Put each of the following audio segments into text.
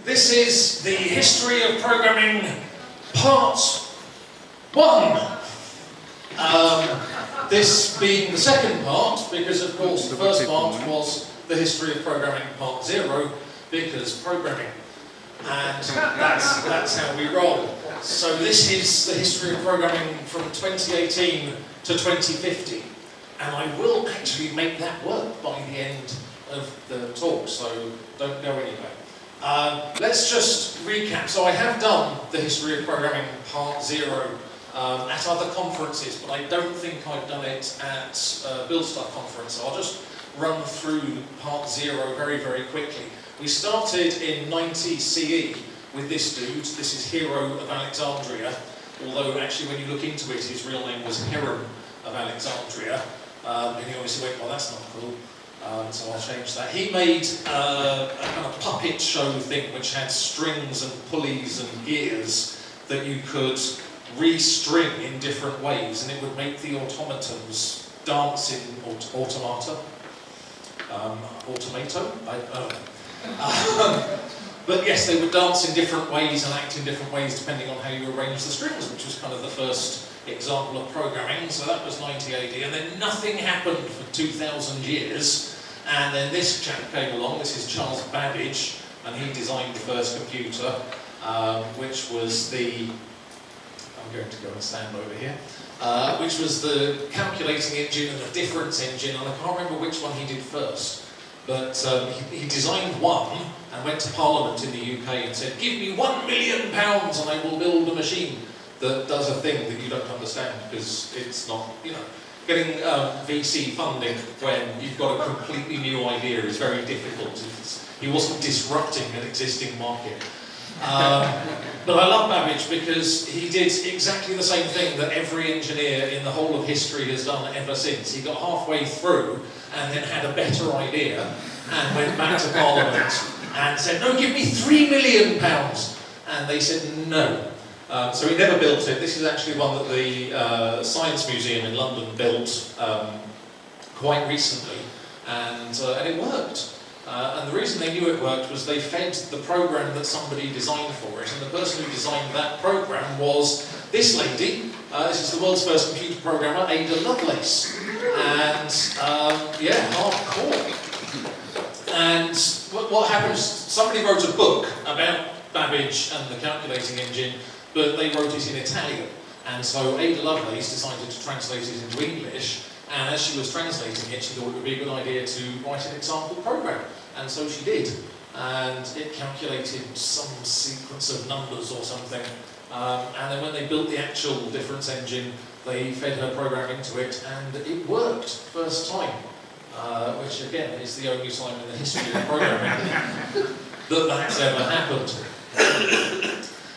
This is the history of programming, part 1. This being the second part, because of course the first part was the history of programming, part 0, because programming. And that's how we roll. So this is the history of programming from 2018 to 2050. And I will actually make that work by the end of the talk, so don't go anywhere. Let's just recap. So I have done the history of programming part 0 at other conferences, but I don't think I've done it at Build Stuff conference. So I'll just run through part 0 very, very quickly. We started in 90 CE with this dude. This is Hero of Alexandria, although actually when you look into it, his real name was Hiram of Alexandria. And you obviously went, well, that's not cool. So I'll change that. He made a kind of puppet show thing which had strings and pulleys and gears that you could restring in different ways, and it would make the automatons dance in automato. But yes, they would dance in different ways and act in different ways depending on how you arrange the strings, which was kind of the first example of programming. So that was 90 AD, and then nothing happened for 2,000 years. And then this chap came along. This is Charles Babbage, and he designed the first computer, which was the... I'm going to go and stand over here. Which was the calculating engine and the difference engine, and I can't remember which one he did first. But he designed one and went to Parliament in the UK and said, "Give me £1 million and I will build a machine that does a thing that you don't understand," because it's not, you know, getting VC funding when you've got a completely new idea is very difficult. He wasn't disrupting an existing market. But I love Babbage because he did exactly the same thing that every engineer in the whole of history has done ever since. He got halfway through and then had a better idea and went back to Parliament and said, "No, give me £3 million. And they said no. So he never built it. This is actually one that the Science Museum in London built quite recently, and it worked. And the reason they knew it worked was they fed the program that somebody designed for it, and the person who designed that program was this lady. This is the world's first computer programmer, Ada Lovelace. And yeah, hardcore. And what happened, somebody wrote a book about Babbage and the calculating engine, but they wrote it in Italian. And so Ada Lovelace decided to translate it into English. And as she was translating it, she thought it would be a good idea to write an example program. And so she did. And it calculated some sequence of numbers or something. And then when they built the actual difference engine, they fed her program into it, and it worked first time. Which again is the only time in the history of programming that that's ever happened.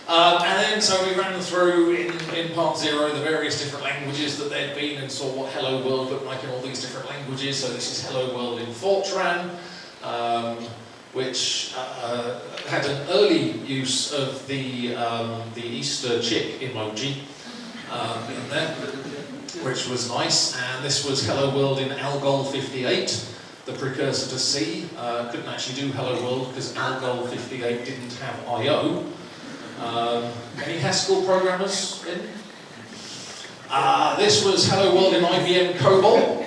And then so we ran through in part 0 the various different languages that there'd been and saw what Hello World looked like in all these different languages. So this is Hello World in Fortran, which had an early use of the Easter chick emoji in there, which was nice. And this was Hello World in Algol 58, the precursor to C. Couldn't actually do Hello World because Algol 58 didn't have I/O. Any Haskell programmers in? This was Hello World in IBM COBOL.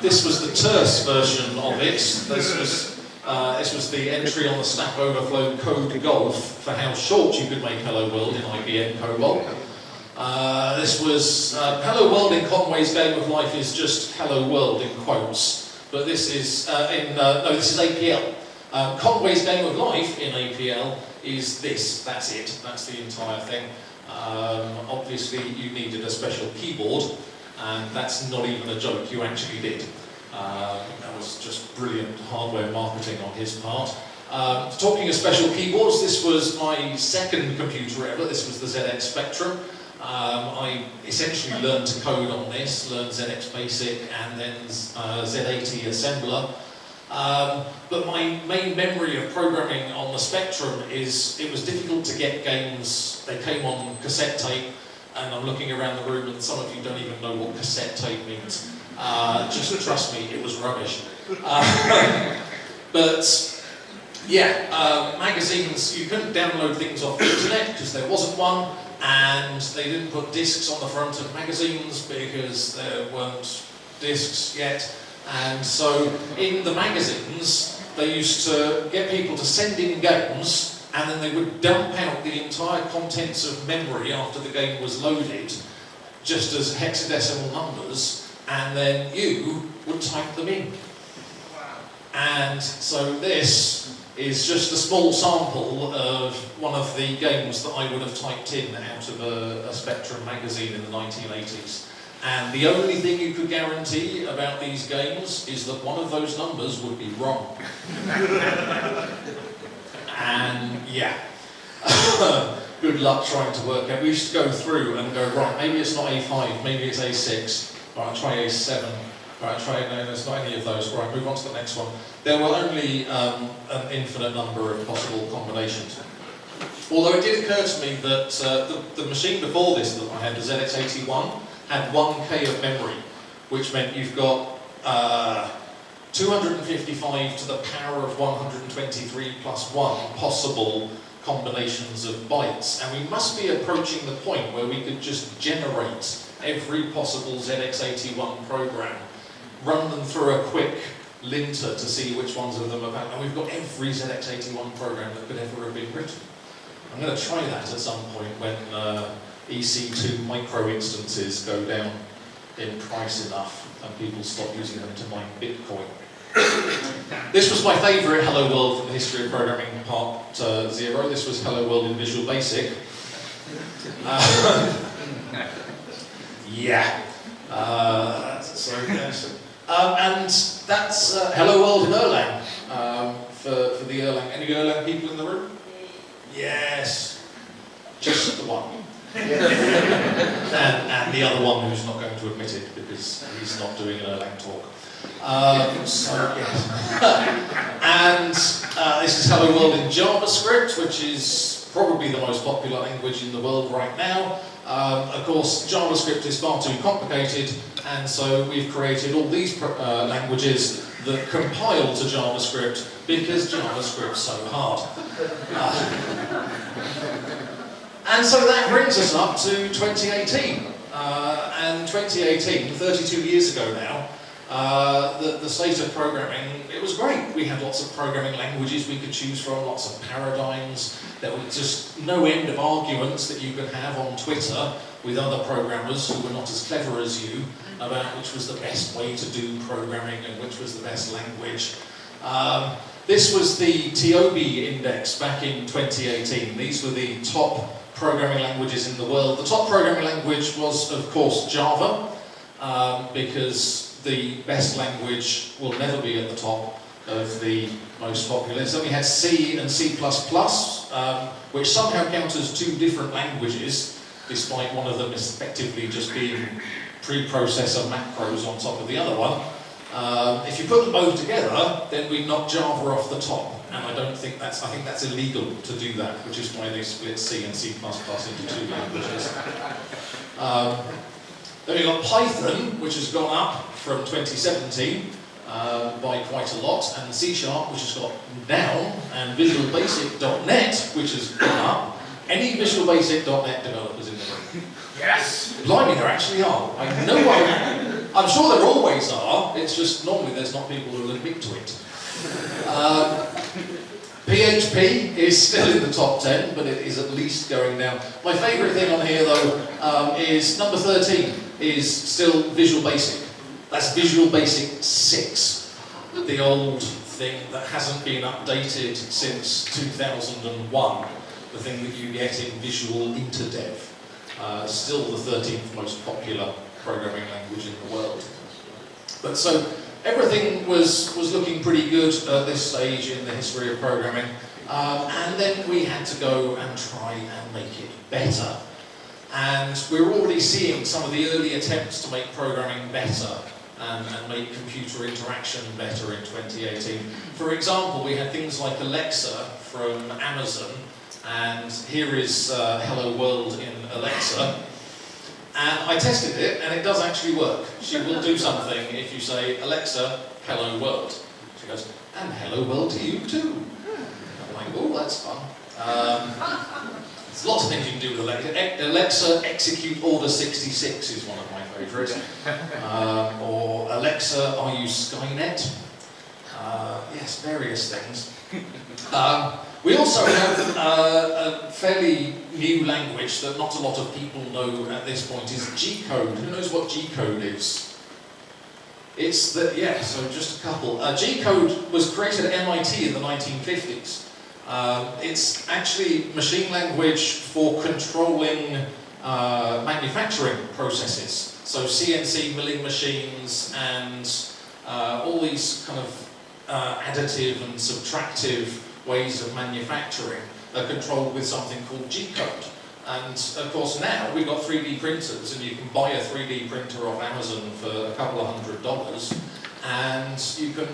This was the terse version of it. This was the entry on the Stack Overflow code golf for how short you could make Hello World in IBM COBOL. This was Hello World in Conway's Game of Life is just Hello World in quotes, but this is this is APL. Conway's Game of Life in APL is this. That's it. That's the entire thing. Obviously, you needed a special keyboard, and that's not even a joke. You actually did. That was just brilliant hardware marketing on his part. Talking of special keyboards, this was my second computer ever. This was the ZX Spectrum. I essentially learned to code on this, learned ZX Basic and then Z80 Assembler. But my main memory of programming on the Spectrum is it was difficult to get games. They came on cassette tape, and I'm looking around the room and some of you don't even know what cassette tape means. Just trust me, it was rubbish. But Yeah, magazines, you couldn't download things off the internet because there wasn't one, and they didn't put discs on the front of magazines because there weren't discs yet. And so in the magazines, they used to get people to send in games, and then they would dump out the entire contents of memory after the game was loaded, just as hexadecimal numbers, and then you would type them in. And so this is just a small sample of one of the games that I would have typed in out of a Spectrum magazine in the 1980s. And the only thing you could guarantee about these games is that one of those numbers would be wrong. And yeah, good luck trying to work out. We used to go through and go, right, maybe it's not A5, maybe it's A6, right, try A7. Right, no, there's not any of those. Right, move on to the next one. There were only an infinite number of possible combinations. Although it did occur to me that the machine before this that I had, the ZX81, had 1K of memory, which meant you've got 255 to the power of 123 plus 1 possible combinations of bytes. And we must be approaching the point where we could just generate every possible ZX81 program, run them through a quick linter to see which ones of them are found. And we've got every ZX81 program that could ever have been written. I'm going to try that at some point when EC2 micro instances go down in price enough and people stop using them to mine Bitcoin. This was my favourite Hello World from the History of Programming Part 0. This was Hello World in Visual Basic. Yeah. And that's Hello World in Erlang, for the Erlang. Any Erlang people in the room? Yes. Just the one. and the other one who's not going to admit it because he's not doing an Erlang talk. And this is Hello World in JavaScript, which is probably the most popular language in the world right now. Of course, JavaScript is far too complicated, and so we've created all these languages that compile to JavaScript because JavaScript's so hard. And so that brings us up to 2018. And 2018, 32 years ago now, the state of programming, it was great. We had lots of programming languages we could choose from, lots of paradigms. There was just no end of arguments that you could have on Twitter with other programmers who were not as clever as you about which was the best way to do programming and which was the best language. This was the TOB index back in 2018. These were the top programming languages in the world. The top programming language was, of course, Java, because the best language will never be at the top of the most popular. So we had C and C++, which somehow count as two different languages, despite one of them effectively just being preprocessor macros on top of the other one. If you put them both together, then we knock Java off the top. And I think that's illegal to do that, which is why they split C and C++ into two languages. Then we've got Python, which has gone up from 2017 by quite a lot, and C#, which has got down, and Visual Basic.net, which has gone up. Any Visual Basic.net developers in the room? Yes! Blimey, there actually are. I know I'm sure there always are, it's just normally there's not people who will admit to it. PHP is still in the top 10, but it is at least going down. My favourite thing on here, though, is number 13 is still Visual Basic. That's Visual Basic 6, the old thing that hasn't been updated since 2001, the thing that you get in Visual Interdev. Still the 13th most popular programming language in the world. But so, everything was looking pretty good at this stage in the history of programming, and then we had to go and try and make it better. And we were already seeing some of the early attempts to make programming better and make computer interaction better in 2018. For example, we had things like Alexa from Amazon, and here is Hello World in Alexa. And I tested it, and it does actually work. She will do something if you say, Alexa, hello world. She goes, and hello world to you too. oh, that's fun. There's lots of things you can do with Alexa. Alexa, execute order 66 is one of my favourites. Or Alexa, are you Skynet? Yes, various things. We also have a fairly new language that not a lot of people know at this point is G-code. Who knows what G-code is? It's the, yeah, so just a couple. G-code was created at MIT in the 1950s. It's actually machine language for controlling manufacturing processes. So CNC milling machines and all these kind of additive and subtractive ways of manufacturing are controlled with something called G-code. And of course now we've got 3D printers, and you can buy a 3D printer off Amazon for a couple of $100, and you can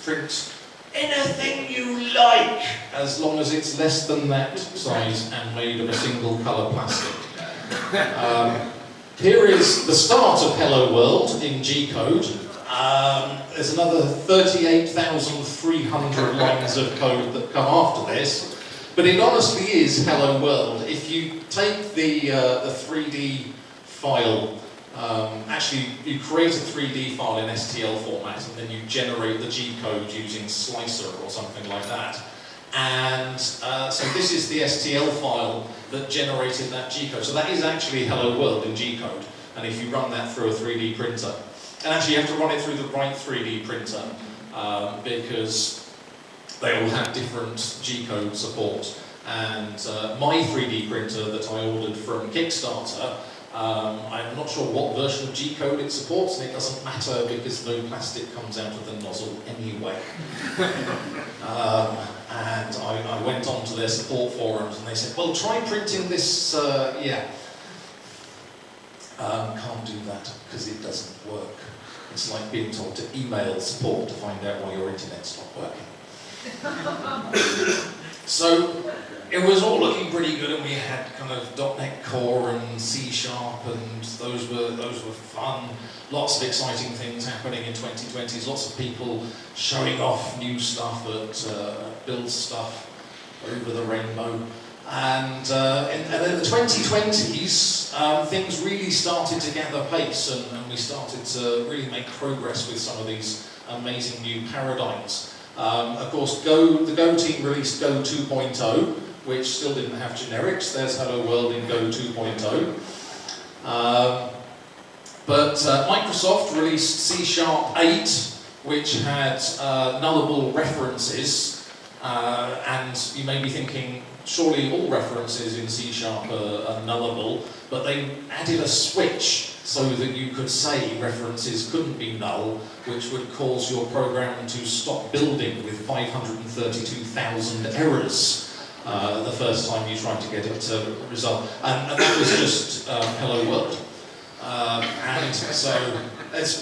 print anything you like, as long as it's less than that size and made of a single colour plastic. Here is the start of Hello World in G-code. There's another 38,300 lines of code that come after this, but it honestly is Hello World. If you take the 3D file, actually you create a 3D file in STL format and then you generate the G-code using Slicer or something like that. And so this is the STL file that generated that G-code. So that is actually Hello World in G-code. And if you run that through a 3D printer, and actually you have to run it through the right 3D printer because they all have different G-code support. And my 3D printer that I ordered from Kickstarter, I'm not sure what version of G-code it supports, and it doesn't matter because no plastic comes out of the nozzle anyway. And I went on to their support forums and they said, well, try printing this, can't do that because it doesn't work. It's like being told to email support to find out why your internet's not working. So it was all looking pretty good, and we had kind of .NET Core and C#, and those were fun. Lots of exciting things happening in 2020s. Lots of people showing off new stuff at Build Stuff over the rainbow. And in the 2020s, things really started to gather pace, and we started to really make progress with some of these amazing new paradigms. Of course, the Go team released Go 2.0, which still didn't have generics. There's Hello World in Go 2.0. But Microsoft released C# 8, which had nullable references. And you may be thinking, surely all references in C# are nullable, but they added a switch so that you could say references couldn't be null, which would cause your program to stop building with 532,000 errors the first time you tried to get it to result. And that was just Hello World. And so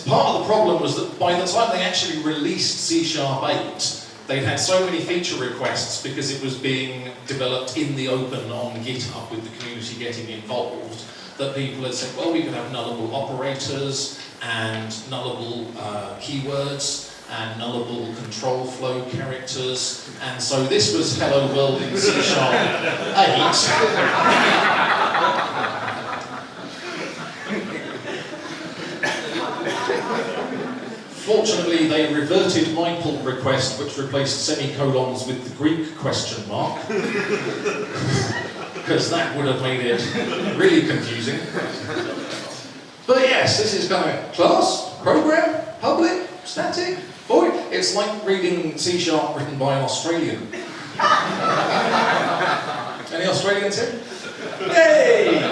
part of the problem was that by the time they actually released C# 8, they'd had so many feature requests because it was being developed in the open on GitHub with the community getting involved, that people had said, well, we could have nullable operators and nullable keywords and nullable control flow characters, and so this was Hello World in C# 8. Fortunately, they reverted my pull request, which replaced semicolons with the Greek question mark, because that would have made it really confusing. But yes, this is kind of class, program, public, static, void. It's like reading C# written by an Australian. Any Australians here? Yay!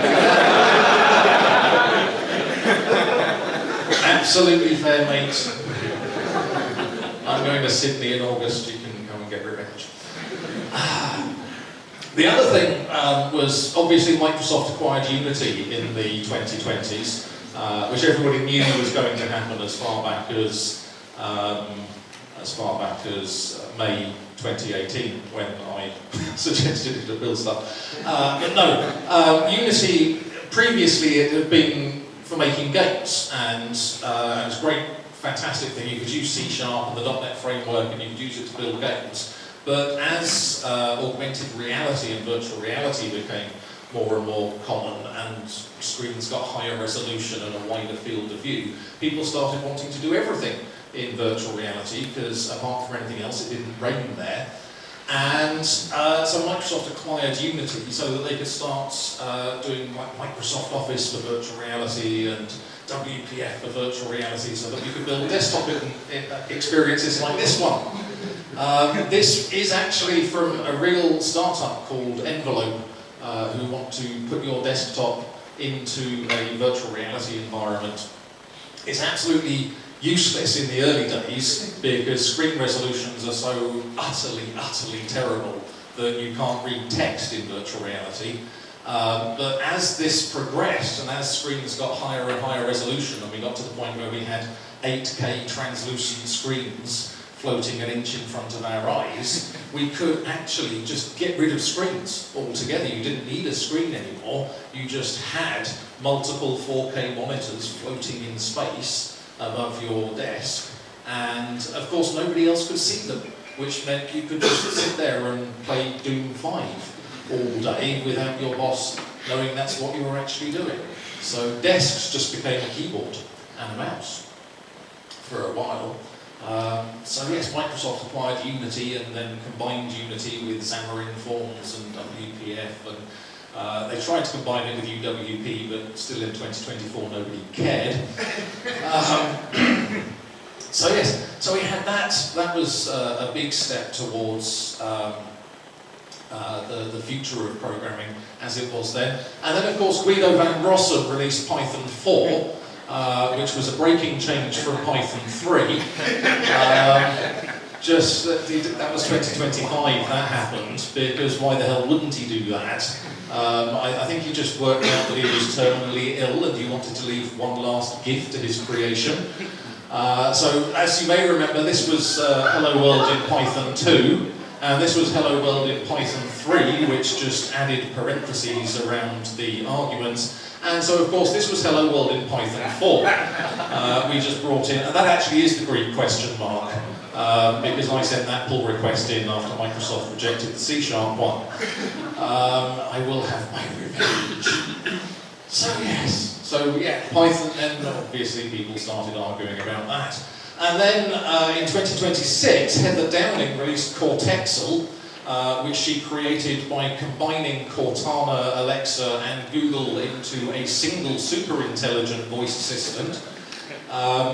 Absolutely fair, mates. I'm going to Sydney in August, you can come and get revenge. The other thing was, obviously Microsoft acquired Unity in the 2020s, which everybody knew was going to happen as far back as May 2018, when I suggested it to build stuff. But no, Unity, previously it had been for making games, and it was a great, fantastic thing. You could use C# and the .NET framework, and you could use it to build games. But as augmented reality and virtual reality became more and more common and screens got higher resolution and a wider field of view, people started wanting to do everything in virtual reality because apart from anything else it didn't rain there. And so Microsoft acquired Unity so that they could start doing like Microsoft Office for virtual reality and WPF for virtual reality so that we could build desktop experiences like this one. This is actually from a real startup called Envelope, who want to put your desktop into a virtual reality environment. It's absolutely useless in the early days because screen resolutions are so utterly terrible that you can't read text in virtual reality. But as this progressed and as screens got higher and higher resolution and we got to the point where we had 8K translucent screens floating an inch in front of our eyes, we could actually just get rid of screens altogether. You didn't need a screen anymore, you just had multiple 4K monitors floating in space above your desk, and of course nobody else could see them, which meant you could just sit there and play Doom 5 all day without your boss knowing that's what you were actually doing. So desks just became a keyboard and a mouse for a while. So yes, Microsoft acquired Unity and then combined Unity with Xamarin Forms and WPF, and they tried to combine it with UWP, but still in 2024 nobody cared. So yes, so we had that. That was a big step towards the future of programming as it was then. And then of course Guido van Rossum released Python 4, which was a breaking change from Python 3. That was 2025 that happened, because why the hell wouldn't he do that? I think he just worked out that he was terminally ill and he wanted to leave one last gift to his creation. So as you may remember, this was Hello World in Python 2, and this was Hello World in Python 3, which just added parentheses around the arguments. And so, of course, this was Hello World in Python 4. We just brought in, and that actually is the Greek question mark, because I sent that pull request in after Microsoft rejected the C# one. I will have my revenge. So yes, Python, and obviously people started arguing about that. And then in 2026, Heather Downing released Cortexel, which she created by combining Cortana, Alexa and Google into a single super intelligent voice assistant.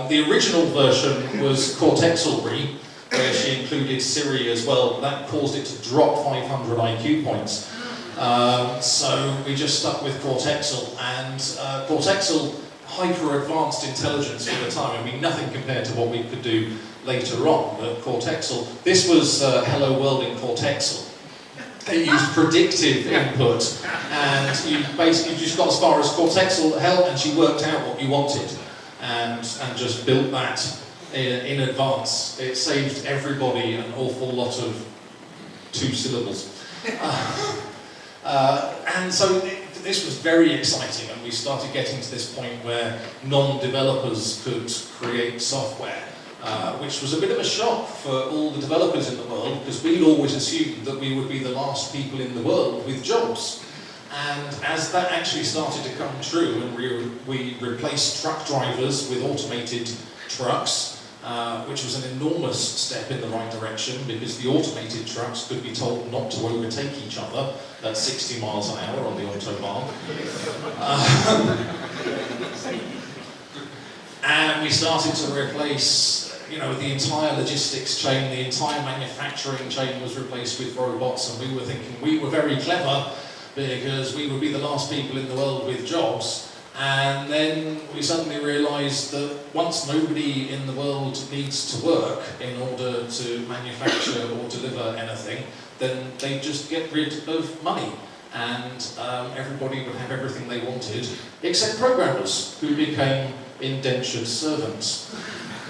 The original version was Cortexelry, where she included Siri as well. That caused it to drop 500 IQ points. So we just stuck with Cortexel, and Cortexel, hyper-advanced intelligence for the time. I mean, nothing compared to what we could do later on, but Cortexel, this was Hello World in Cortexel. They used predictive input, and you basically just got as far as Cortexel hell, and she worked out what you wanted, and just built that in advance. It saved everybody an awful lot of 2 syllables. And so this was very exciting, and we started getting to this point where non-developers could create software, which was a bit of a shock for all the developers in the world, because we'd always assumed that we would be the last people in the world with jobs. And as that actually started to come true, and we replaced truck drivers with automated trucks, which was an enormous step in the right direction, because the automated trucks could be told not to overtake each other at 60 miles an hour on the autobahn. And we started to replace, the entire logistics chain, the entire manufacturing chain was replaced with robots, and we were thinking we were very clever because we would be the last people in the world with jobs. And then we suddenly realised that once nobody in the world needs to work in order to manufacture or deliver anything, then they just get rid of money, and everybody would have everything they wanted, except programmers, who became indentured servants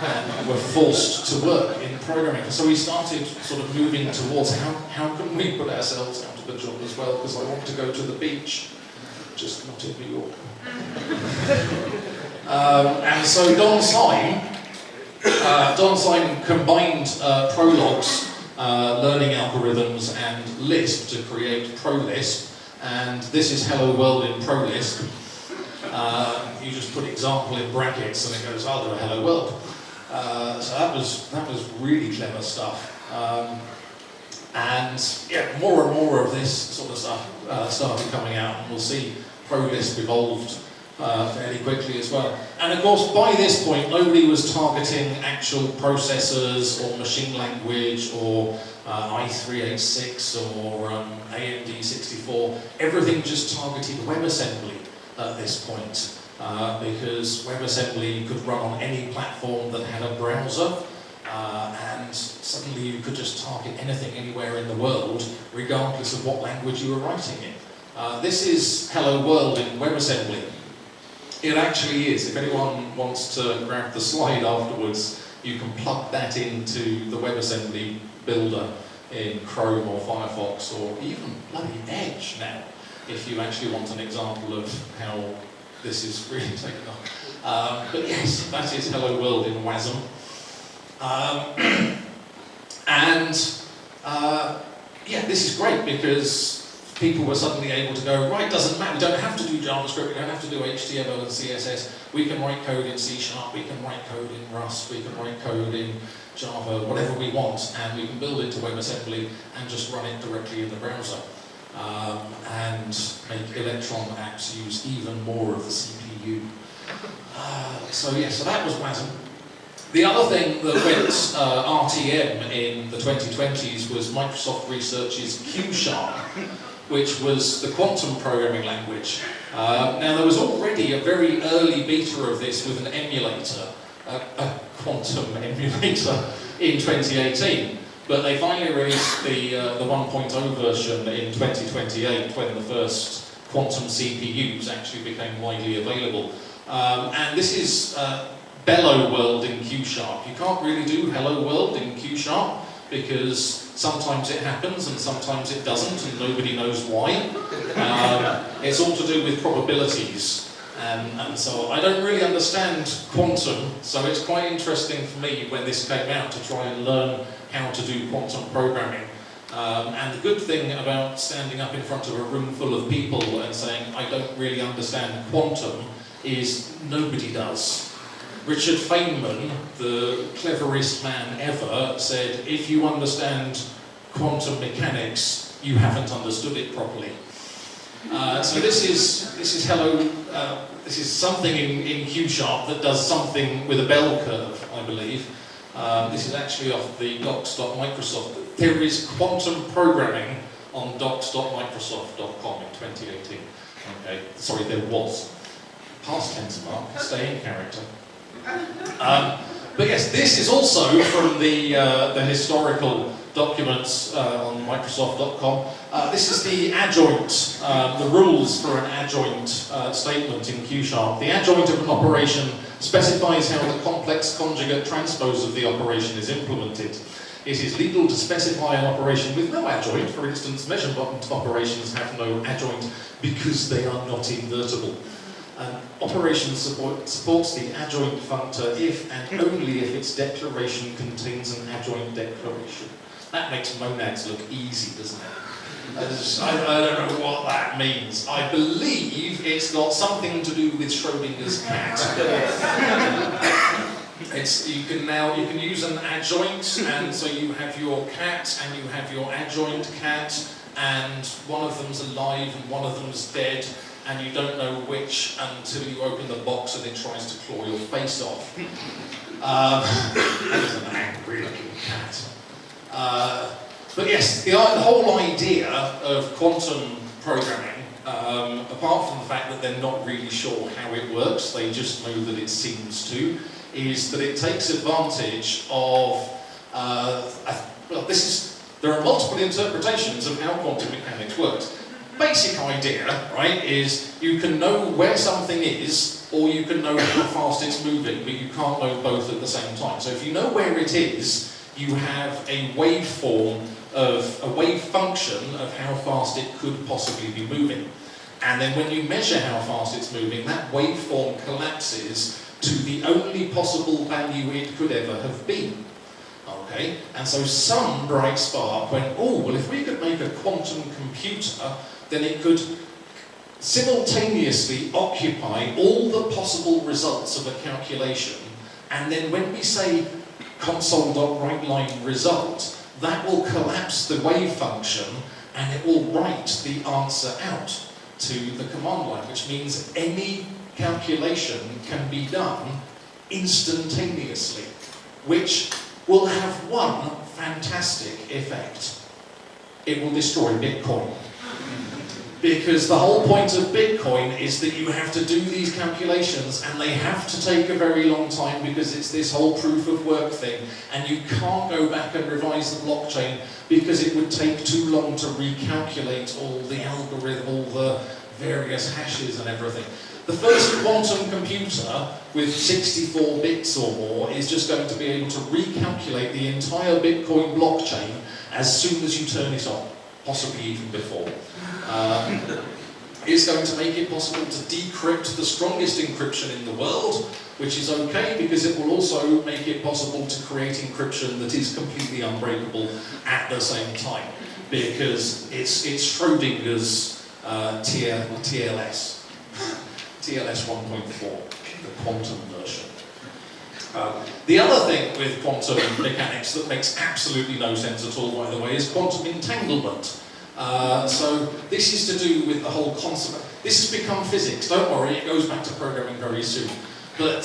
and were forced to work in programming. So we started sort of moving towards how can we put ourselves out of a job as well, because I want to go to the beach, just not in New York. And so Don Syme combined Prolog's learning algorithms and Lisp to create ProLisp, and this is Hello World in ProLisp. You just put example in brackets and it goes, I'll do a Hello World. So that was really clever stuff. And yeah, more and more of this sort of stuff started coming out, and we'll see ProLisp evolved fairly quickly as well. And of course, by this point, nobody was targeting actual processors or machine language or i386 or AMD64. Everything just targeted WebAssembly at this point, because WebAssembly could run on any platform that had a browser, and suddenly you could just target anything anywhere in the world, regardless of what language you were writing in. This is Hello World in WebAssembly. It actually is. If anyone wants to grab the slide afterwards, you can plug that into the WebAssembly builder in Chrome or Firefox or even bloody Edge now, if you actually want an example of how this is really taken off. But yes, that is Hello World in WASM. Yeah, this is great because people were suddenly able to go, right, doesn't matter, we don't have to do JavaScript, we don't have to do HTML and CSS, we can write code in C#, we can write code in Rust, we can write code in Java, whatever we want, and we can build it to WebAssembly and just run it directly in the browser. And make Electron apps use even more of the CPU. So that was WASM. The other thing that went RTM in the 2020s was Microsoft Research's Q#, which was the quantum programming language. Now there was already a very early beta of this with an emulator, a quantum emulator in 2018, but they finally released the 1.0 version in 2028 when the first quantum CPUs actually became widely available. And this is Bello World in Q#. You can't really do Hello World in Q# because sometimes it happens and sometimes it doesn't, and nobody knows why. It's all to do with probabilities, and so I don't really understand quantum, so it's quite interesting for me when this came out to try and learn how to do quantum programming. And the good thing about standing up in front of a room full of people and saying, I don't really understand quantum, is nobody does. Richard Feynman, the cleverest man ever, said, if you understand quantum mechanics, you haven't understood it properly. So this is Hello, this is something in Q# that does something with a bell curve, I believe. This is actually off the docs.microsoft. There is quantum programming on docs.microsoft.com in 2018. Okay, sorry, there was. Past tense mark, stay in character. But yes, this is also from the historical documents on Microsoft.com. This is the adjoint, the rules for an adjoint statement in Q#. The adjoint of an operation specifies how the complex conjugate transpose of the operation is implemented. It is legal to specify an operation with no adjoint. For instance, measurement operations have no adjoint because they are not invertible. An operation supports the adjoint functor if and only if its declaration contains an adjoint declaration. That makes monads look easy, doesn't it? I don't know what that means. I believe it's got something to do with Schrodinger's cat. You can use an adjoint, and so you have your cat and you have your adjoint cat, and one of them's alive and one of them's dead, and you don't know which until you open the box and it tries to claw your face off. That is an angry-looking cat. But yes, the whole idea of quantum programming, apart from the fact that they're not really sure how it works, they just know that it seems to, is that it takes advantage of, there are multiple interpretations of how quantum mechanics works. Basic idea, right, is you can know where something is, or you can know how fast it's moving, but you can't know both at the same time. So if you know where it is, you have a waveform a wave function of how fast it could possibly be moving. And then when you measure how fast it's moving, that waveform collapses to the only possible value it could ever have been. Okay, and so some bright spark went, oh, well, if we could make a quantum computer, then it could simultaneously occupy all the possible results of a calculation, and then when we say console.writeLine result, that will collapse the wave function and it will write the answer out to the command line, which means any calculation can be done instantaneously, which will have one fantastic effect. It will destroy Bitcoin. Because the whole point of Bitcoin is that you have to do these calculations and they have to take a very long time because it's this whole proof of work thing, and you can't go back and revise the blockchain because it would take too long to recalculate all the algorithm, all the various hashes and everything. The first quantum computer with 64 bits or more is just going to be able to recalculate the entire Bitcoin blockchain as soon as you turn it on, possibly even before. It's going to make it possible to decrypt the strongest encryption in the world, which is okay because it will also make it possible to create encryption that is completely unbreakable at the same time, because it's Schrodinger's TLS. TLS 1.4, the quantum version. The other thing with quantum mechanics that makes absolutely no sense at all, by the way, is quantum entanglement. So this is to do with the whole concept. This has become physics, don't worry, it goes back to programming very soon. But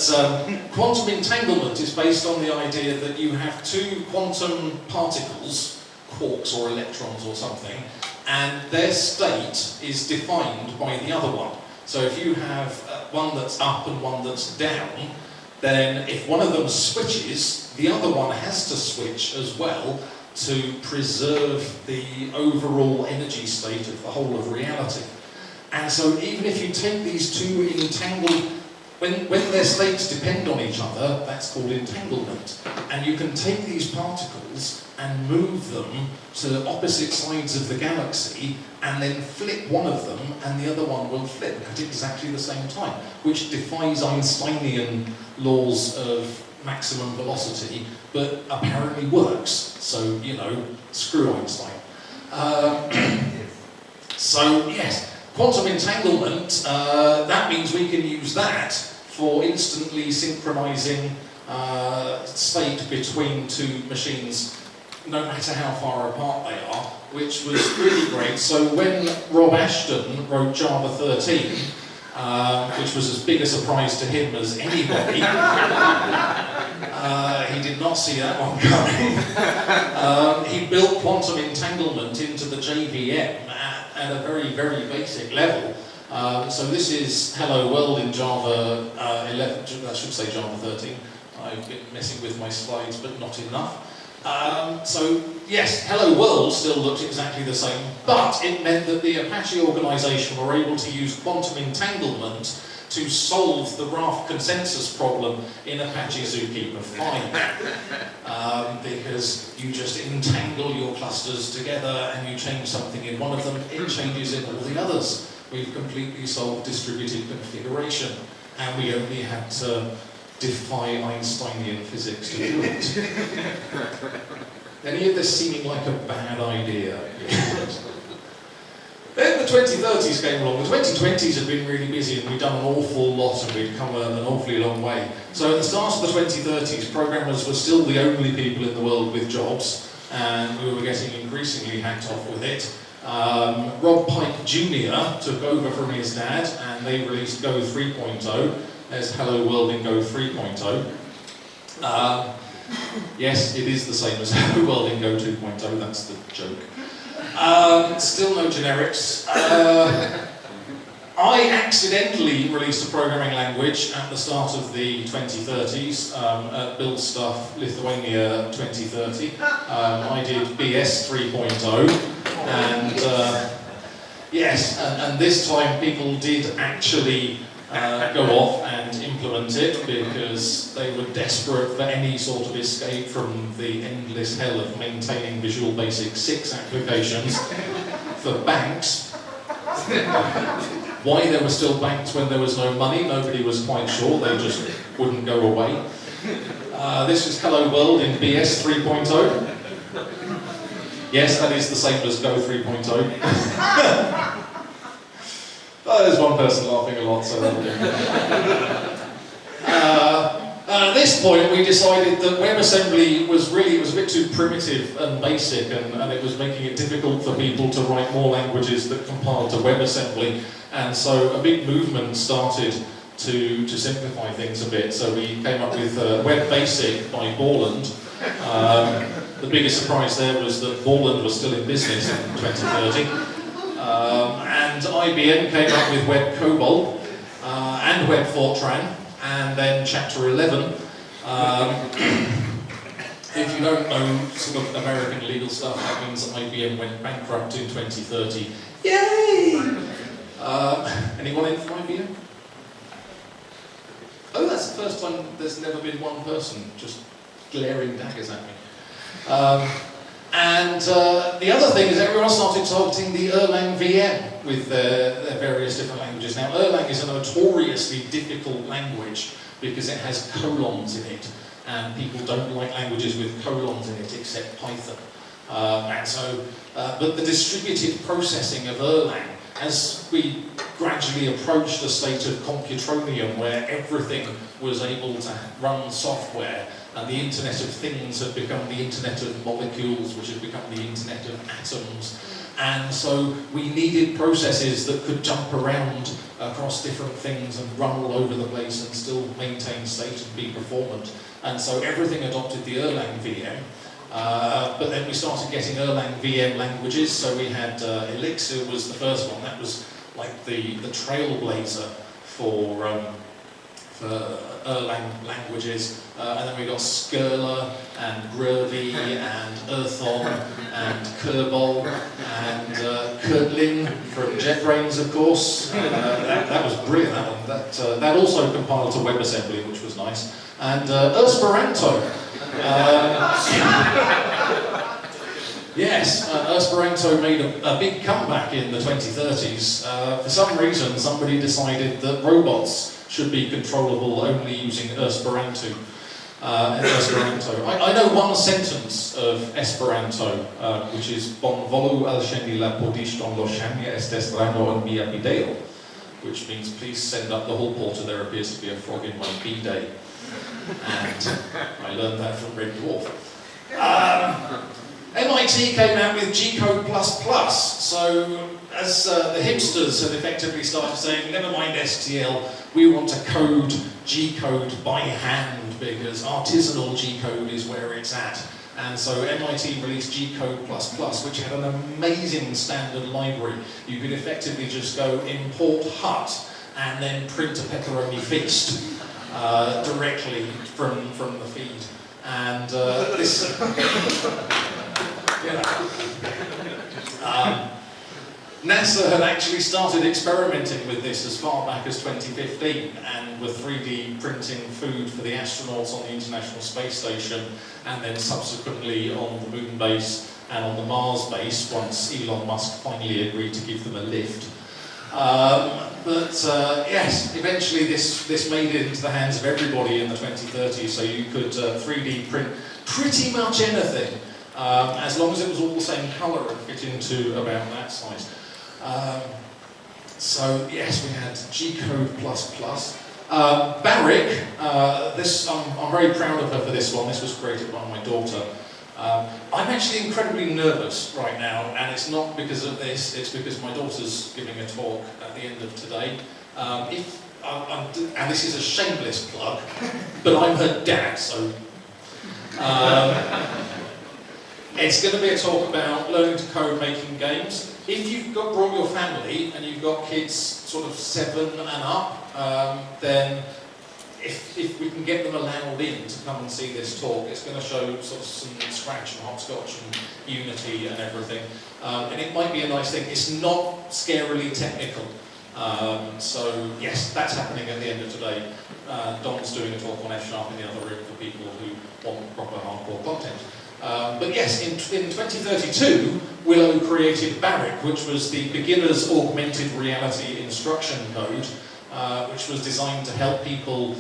quantum entanglement is based on the idea that you have two quantum particles, quarks or electrons or something, and their state is defined by the other one. So if you have one that's up and one that's down, then if one of them switches, the other one has to switch as well to preserve the overall energy state of the whole of reality. And so even if you take these two entangled, when their states depend on each other, that's called entanglement. And you can take these particles and move them to opposite sides of the galaxy and then flip one of them and the other one will flip at exactly the same time, which defies Einsteinian laws of maximum velocity, but apparently works. So, you know, screw Einstein. So, yes, quantum entanglement, that means we can use that for instantly synchronizing state between two machines, no matter how far apart they are, which was really great. So when Rob Ashton wrote Java 13, which was as big a surprise to him as anybody, he did not see that one coming. He built quantum entanglement into the JVM at a very, very basic level. So this is Hello World in Java 11, I should say Java 13. I've been messing with my slides, but not enough. So yes, Hello World still looked exactly the same, but it meant that the Apache organization were able to use quantum entanglement to solve the Raft consensus problem in Apache Zookeeper 5. Because you just entangle your clusters together and you change something in one of them, it changes in all the others. We've completely solved distributed configuration, and we only had to defy Einsteinian physics to do it. Any of this seeming like a bad idea? Then the 2030s came along. The 2020s had been really busy and we'd done an awful lot and we'd come an awfully long way. So at the start of the 2030s, programmers were still the only people in the world with jobs, and we were getting increasingly hacked off with it. Rob Pike Jr. took over from his dad and they released Go 3.0. There's Hello World in Go 3.0. Yes, it is the same as Hello World in Go 2.0, that's the joke. Still no generics. I accidentally released a programming language at the start of the 2030s at Build Stuff Lithuania 2030. I did BS 3.0, and yes, and this time people did actually go off and implement it because they were desperate for any sort of escape from the endless hell of maintaining Visual Basic 6 applications for banks. Why there were still banks when there was no money, nobody was quite sure, they just wouldn't go away. This is Hello World in BS 3.0. Yes, that is the same as Go 3.0. Oh, there's one person laughing a lot, so that'll do. At this point, we decided that WebAssembly was a bit too primitive and basic, and it was making it difficult for people to write more languages that compiled to WebAssembly. And so a big movement started to simplify things a bit. So we came up with Web Basic by Borland. The biggest surprise there was that Borland was still in business in 2030. And IBM came up with Web Cobol and Web Fortran. And then Chapter 11. If you don't know sort of American legal stuff, that means that IBM went bankrupt in 2030. Yay! Anyone in from IBM? Oh, that's the first time there's never been one person just glaring daggers at me. The other thing is everyone started targeting the Erlang VM with their various different languages. Now, Erlang is a notoriously difficult language because it has colons in it, and people don't like languages with colons in it except Python. But the distributed processing of Erlang, as we gradually approached the state of computronium, where everything was able to run software, and the Internet of Things had become the Internet of Molecules, which had become the Internet of Atoms. And so we needed processes that could jump around across different things and run all over the place and still maintain state and be performant. And so everything adopted the Erlang VM. But then we started getting Erlang VM languages. So we had Elixir was the first one. That was like the trailblazer for Erlang languages, and then we got Scala and Groovy and Earthon and Kerbal and Kotlin from JetBrains, of course. That was brilliant. That also compiled to WebAssembly, which was nice. And Esperanto. Yes, Esperanto made a big comeback in the 2030s. For some reason, somebody decided that robots should be controllable only using Esperanto. I know one sentence of Esperanto, which is Bonvolu alŝeni la podiston loŝanja estes rano en mia bideo, which means please send up the hall porter, there appears to be a frog in my bidet. And I learned that from Red Dwarf. MIT came out with G-Code++, so as the hipsters had effectively started saying, never mind STL, we want to code G-Code by hand because artisanal G-Code is where it's at. And so MIT released G-Code++, which had an amazing standard library. You could effectively just go import HUT and then print a pepperoni feast directly from the feed. And this... NASA had actually started experimenting with this as far back as 2015 and were 3D printing food for the astronauts on the International Space Station and then subsequently on the Moon base and on the Mars base once Elon Musk finally agreed to give them a lift. Yes, eventually this made it into the hands of everybody in the 2030s, so you could 3D print pretty much anything. As long as it was all the same colour and fit into about that size. So yes, we had G-Code++. Barrick, I'm very proud of her for this one. This was created by my daughter. I'm actually incredibly nervous right now, and it's not because of this, it's because my daughter's giving a talk at the end of today. And this is a shameless plug, but I'm her dad, so... It's going to be a talk about learning to code making games. If you've brought your family and you've got kids sort of 7 and up, then if we can get them allowed in to come and see this talk, it's going to show sort of some Scratch and Hopscotch and Unity and everything. And it might be a nice thing. It's not scarily technical. So yes, that's happening at the end of today. Don's doing a talk on F# in the other room for people who want proper hardcore content. But yes, in 2032, Willow created Barrick, which was the beginner's augmented reality instruction code, which was designed to help people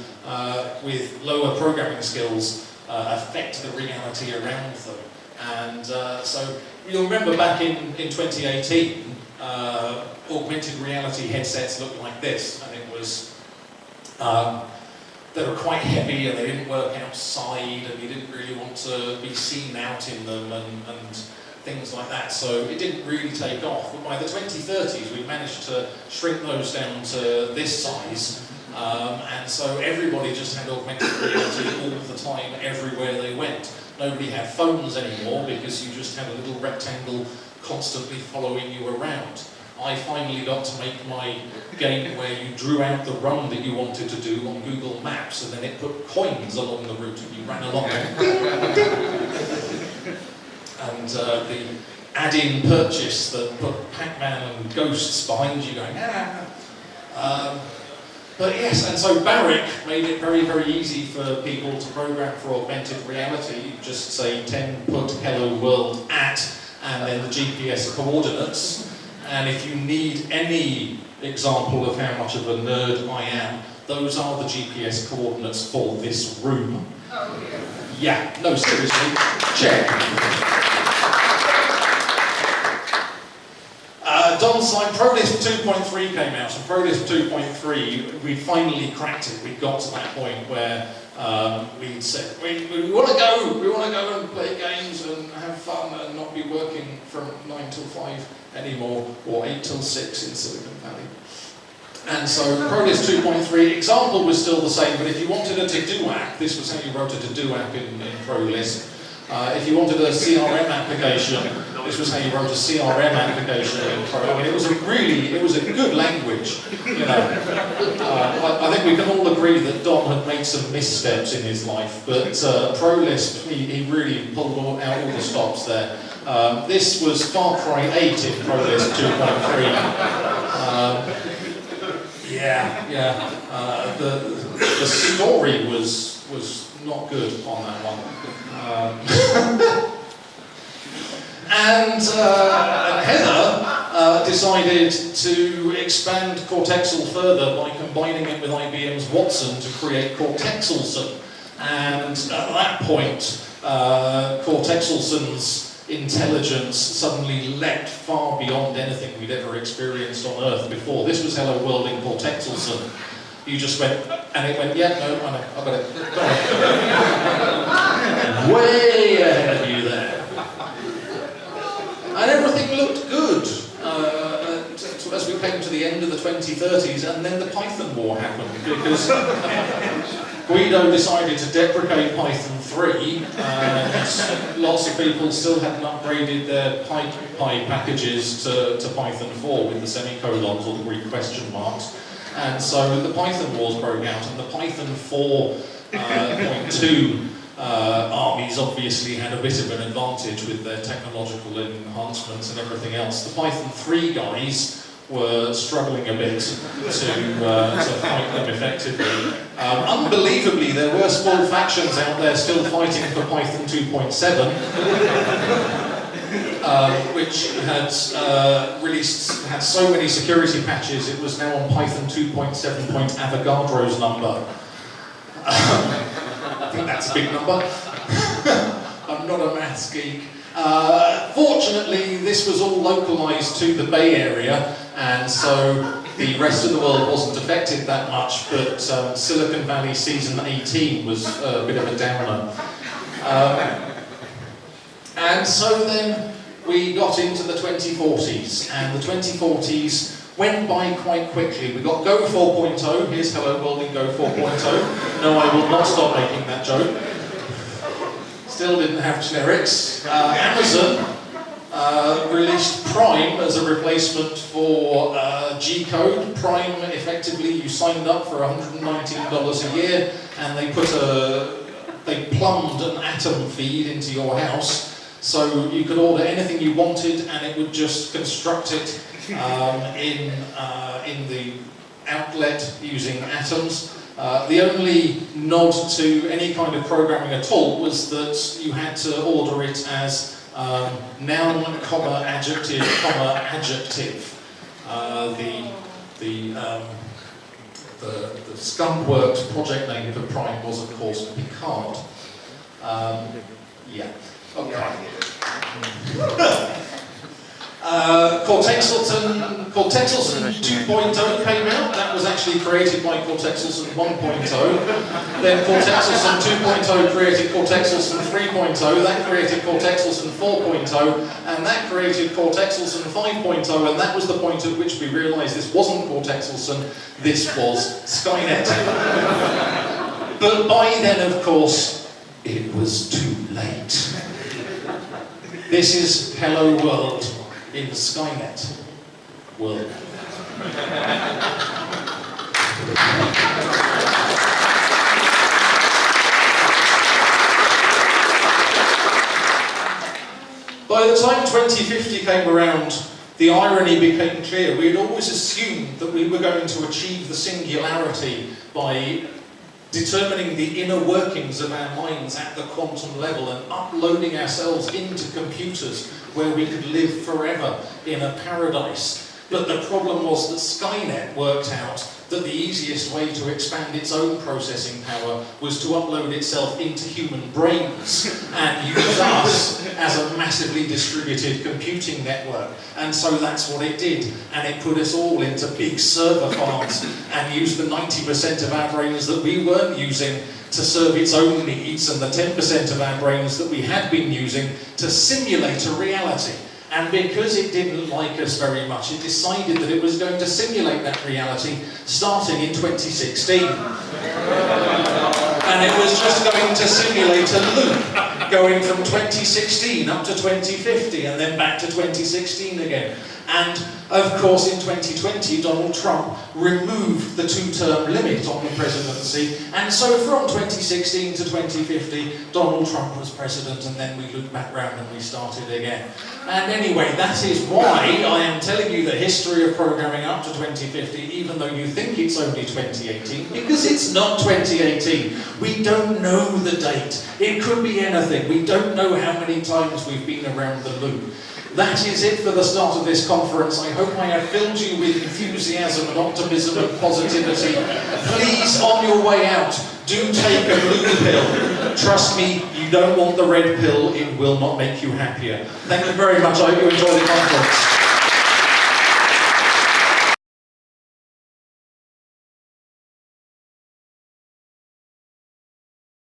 with lower programming skills affect the reality around them. And so you'll remember back in 2018, augmented reality headsets looked like this, and it was they were quite heavy and they didn't work outside, and you didn't really want to be seen out in them and things like that, so it didn't really take off. But by the 2030s we managed to shrink those down to this size, and so everybody just had augmented reality all the time, everywhere they went. Nobody had phones anymore because you just had a little rectangle constantly following you around. I finally got to make my game where you drew out the run that you wanted to do on Google Maps, and then it put coins along the route and you ran along it. And the add-in purchase that put Pac-Man and ghosts behind you going, ah. But yes, and so Barrick made it very, very easy for people to program for augmented reality. You just say 10 put hello world at, and then the GPS coordinates. And if you need any example of how much of a nerd I am, those are the GPS coordinates for this room. Oh, yeah. Yeah, no, seriously, check. Downside, ProLisp 2.3 came out, and ProLisp 2.3, we finally cracked it. We got to that point where we'd said, we want to go and play games and have fun and not be working from 9 till 5 anymore, or 8 till 6 in Silicon Valley. And so ProLisp 2.3 example was still the same, but if you wanted a to-do app, this was how you wrote a to-do app in ProLisp. If you wanted a CRM application, this was how you wrote a CRM application in Pro. I mean, it was a good language. You know, I think we can all agree that Don had made some missteps in his life, but ProLisp, he really pulled out all the stops there. This was Far Cry 8 in ProLisp 2.3. The story was not good on that one. And Heather decided to expand Cortexel further by combining it with IBM's Watson to create Cortexelson. And at that point, Cortexelson's intelligence suddenly leapt far beyond anything we'd ever experienced on Earth before. This was Hello World in Cortexelson. You just went, and it went, yeah, no, I know, I've got it. Way ahead of you there. And everything looked good as we came to the end of the 2030s, and then the Python war happened, because Guido decided to deprecate Python 3, and lots of people still hadn't upgraded their PyPy packages to Python 4 with the semicolons or the Greek question marks. And so the Python wars broke out, and the Python 4.2 armies obviously had a bit of an advantage with their technological enhancements and everything else. The Python 3 guys were struggling a bit to fight them effectively. Unbelievably, there were small factions out there still fighting for Python 2.7. Which had had so many security patches, it was now on Python 2.7 Avogadro's number. I think that's a big number. I'm not a maths geek. Fortunately, this was all localized to the Bay Area, and so the rest of the world wasn't affected that much, but Silicon Valley Season 18 was a bit of a downer. And so then we got into the 2040s, and the 2040s went by quite quickly. We got Go 4.0, here's Hello World in Go 4.0. No, I will not stop making that joke. Still didn't have generics. Amazon released Prime as a replacement for G-Code. Prime, effectively, you signed up for $119 a year, and they plumbed an Atom feed into your house. So you could order anything you wanted, and it would just construct it in the outlet using atoms. The only nod to any kind of programming at all was that you had to order it as noun, comma, adjective, comma, adjective. The Skunkworks project name for Prime was, of course, Picard. Yeah. Okay. Cortexelson 2.0 came out. That was actually created by Cortexelson 1.0. Then Cortexelson 2.0 created Cortexelson 3.0. That created Cortexelson 4.0. And that created Cortexelson 5.0. And that was the point at which we realised this wasn't Cortexelson, this was Skynet. But by then, of course, it was too late. This is Hello World in Skynet world. By the time 2050 came around, the irony became clear. We had always assumed that we were going to achieve the singularity by determining the inner workings of our minds at the quantum level and uploading ourselves into computers where we could live forever in a paradise. But the problem was that Skynet worked out that the easiest way to expand its own processing power was to upload itself into human brains and use us as a massively distributed computing network. And so that's what it did. And it put us all into big server farms and used the 90% of our brains that we weren't using to serve its own needs and the 10% of our brains that we had been using to simulate a reality. And because it didn't like us very much, it decided that it was going to simulate that reality starting in 2016. And it was just going to simulate a loop going from 2016 up to 2050 and then back to 2016 again. And of course in 2020 Donald Trump removed the two-term limit on the presidency, and so from 2016 to 2050 Donald Trump was president, and then we looked back round and we started again. And anyway, that is why I am telling you the history of programming up to 2050, even though you think it's only 2018, because it's not 2018. We don't know the date. It could be anything. We don't know how many times we've been around the loop. That is it for the start of this conference. I hope I have filled you with enthusiasm and optimism and positivity. Please, on your way out, do take a blue pill. Trust me, you don't want the red pill. It will not make you happier. Thank you very much. I hope you enjoy the conference.